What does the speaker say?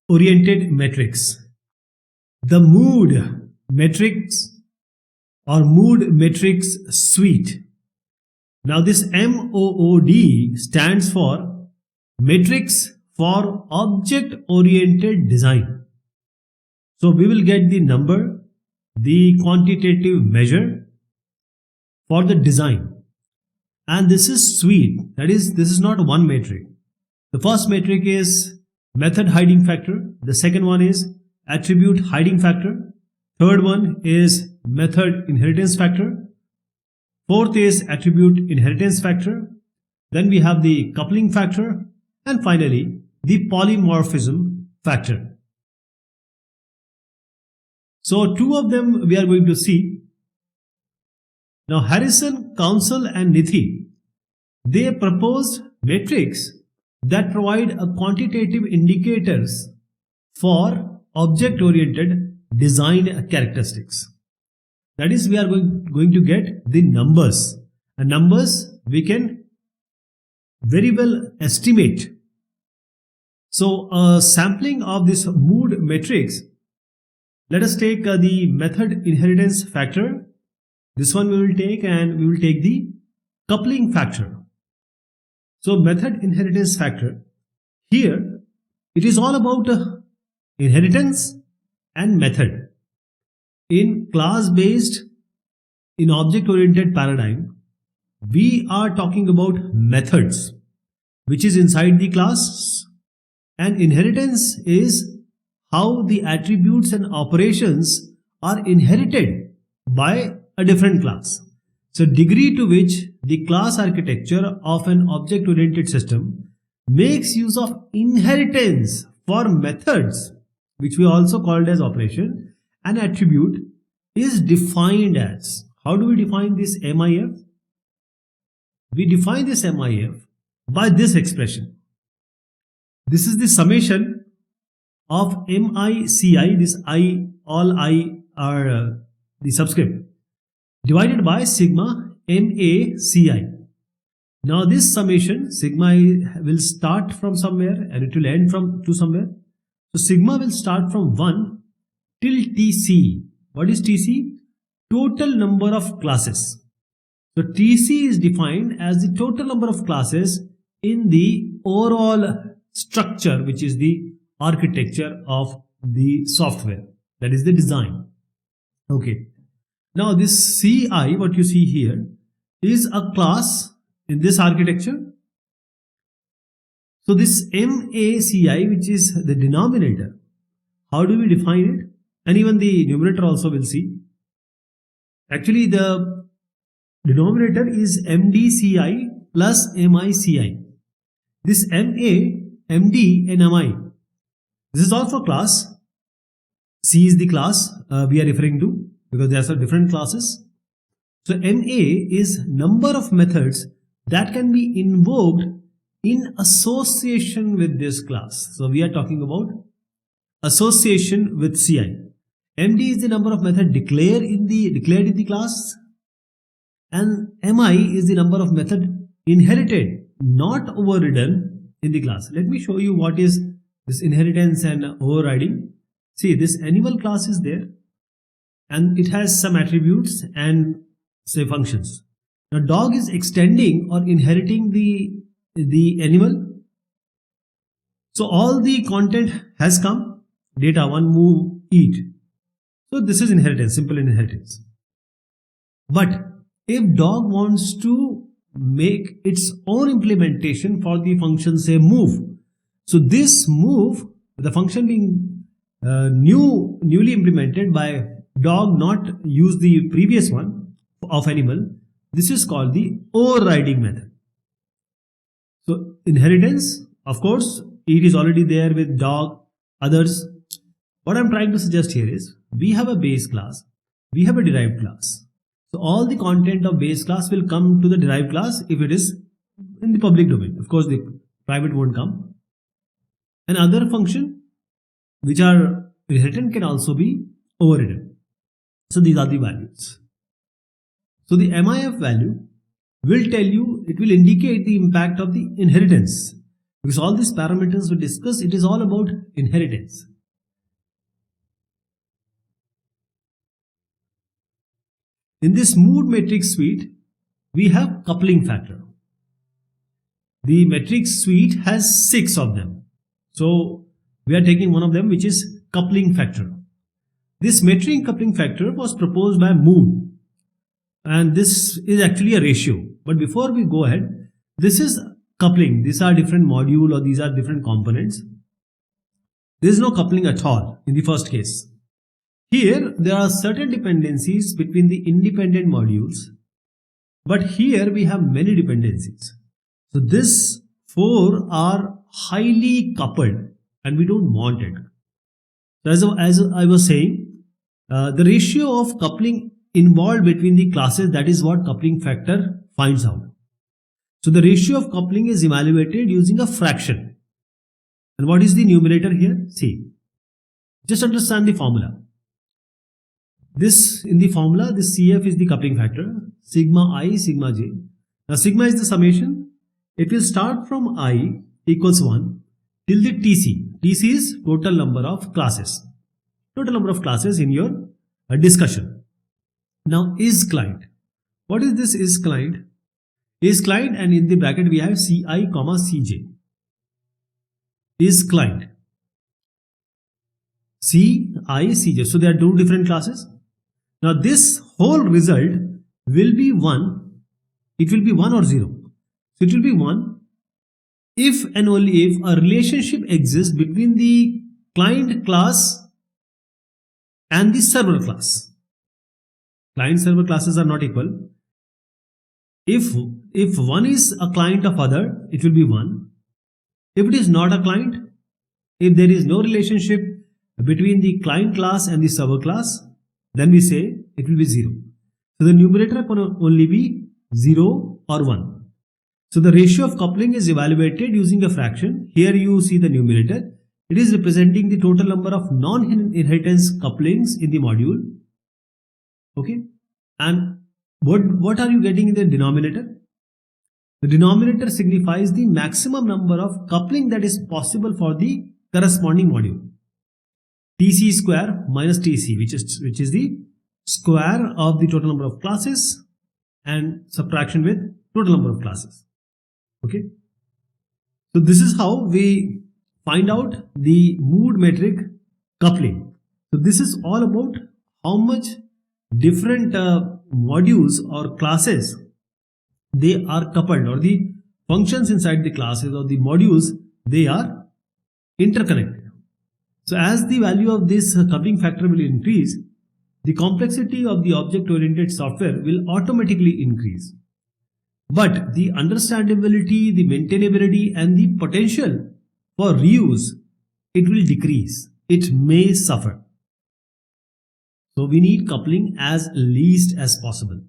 oriented matrix. The mood matrix or mood matrix suite. Now this MOOD stands for Matrix for Object Oriented Design. So we will get the number, the quantitative measure for the design. And this is suite. That is, this is not one metric. The first metric is method hiding factor. The second one is attribute hiding factor. Third one is method inheritance factor. Fourth is attribute inheritance factor. Then we have the coupling factor. And finally, the polymorphism factor. So two of them we are going to see. Now Harrison, Council and Nithi, they proposed metrics that provide a quantitative indicators for object-oriented design characteristics. That is, we are going to get the numbers. And numbers we can very well estimate. So a sampling of this mood matrix, let us take the method inheritance factor. This one we will take, and we will take the coupling factor. So method inheritance factor, here it is all about inheritance and method. In class based, in object oriented paradigm, we are talking about methods which is inside the class, and inheritance is how the attributes and operations are inherited by a different class. So degree to which the class architecture of an object-oriented system makes use of inheritance for methods, which we also called as operation, and attribute is defined as. How do we define this MIF? We define this MIF by this expression. This is the summation of MICI, this I, all I are the subscript, divided by sigma MACI. Now this summation, sigma will start from somewhere and it will end to somewhere. So sigma will start from 1 till TC. What is TC? Total number of classes. So TC is defined as the total number of classes in the overall structure, which is the architecture of the software, that is the design. Okay. Now this CI, what you see here, is a class in this architecture. So this MACI, which is the denominator, how do we define it? And even the numerator also will see. Actually the denominator is MDCI plus MICI. This MA, MD and MI, this is also class. C is the class we are referring to, because there are different classes. So MA is number of methods that can be invoked in association with this class. So we are talking about association with CI. MD is the number of methods declared in the class, and MI is the number of methods inherited, not overridden in the class. Let me show you what is this inheritance and overriding. See, this animal class is there and it has some attributes and say functions. Now dog is extending or inheriting the animal. So all the content has come, data, one, move, eat. So this is inheritance, simple inheritance. But if dog wants to make its own implementation for the function, say move, so this move, the function being newly implemented by dog, not use the previous one of animal, this is called the overriding method. So inheritance, of course, it is already there with dog, others. What I'm trying to suggest here is, we have a base class, we have a derived class. So all the content of base class will come to the derived class if it is in the public domain. Of course, the private won't come. And other function which are inherited can also be overridden. So these are the values. So the MIF value will tell you, it will indicate the impact of the inheritance. Because all these parameters we discussed, it is all about inheritance. In this mood matrix suite, we have coupling factor. The matrix suite has 6 of them. So we are taking one of them, which is coupling factor. This metric coupling factor was proposed by Mood, and this is actually a ratio. But before we go ahead, this is coupling. These are different module, or these are different components. There is no coupling at all in the first case. Here there are certain dependencies between the independent modules, but here we have many dependencies. So these 4 are highly coupled and we don't want it. So as I was saying, the ratio of coupling involved between the classes, that is what coupling factor finds out. So the ratio of coupling is evaluated using a fraction. And what is the numerator here? See, just understand the formula. This in the formula, this CF is the coupling factor, sigma I, sigma j. Now sigma is the summation. It will start from I equals 1 till the TC. TC is total number of classes. Total number of classes in your discussion. Now is client. What is this is client? Is client, and in the bracket we have Ci, Cj. Is client. Ci, Cj. So there are 2 different classes. Now this whole result will be 1. It will be 1 or 0. So it will be 1 if and only if a relationship exists between the client class and the server class. Client server classes are not equal. If one is a client of other, it will be 1. If it is not a client, if there is no relationship between the client class and the server class, then we say it will be 0. So the numerator can only be 0 or 1. So the ratio of coupling is evaluated using a fraction. Here you see the numerator. It is representing the total number of non-inheritance couplings in the module. Okay. And what are you getting in the denominator? The denominator signifies the maximum number of coupling that is possible for the corresponding module. TC square minus TC, which is the square of the total number of classes and subtraction with total number of classes. Okay. So this is how we find out the mood metric coupling. So this is all about how much different modules or classes they are coupled, or the functions inside the classes or the modules, they are interconnected. So as the value of this coupling factor will increase, the complexity of the object-oriented software will automatically increase. But the understandability, the maintainability, and the potential for reuse, it will decrease. It may suffer. So we need coupling as least as possible.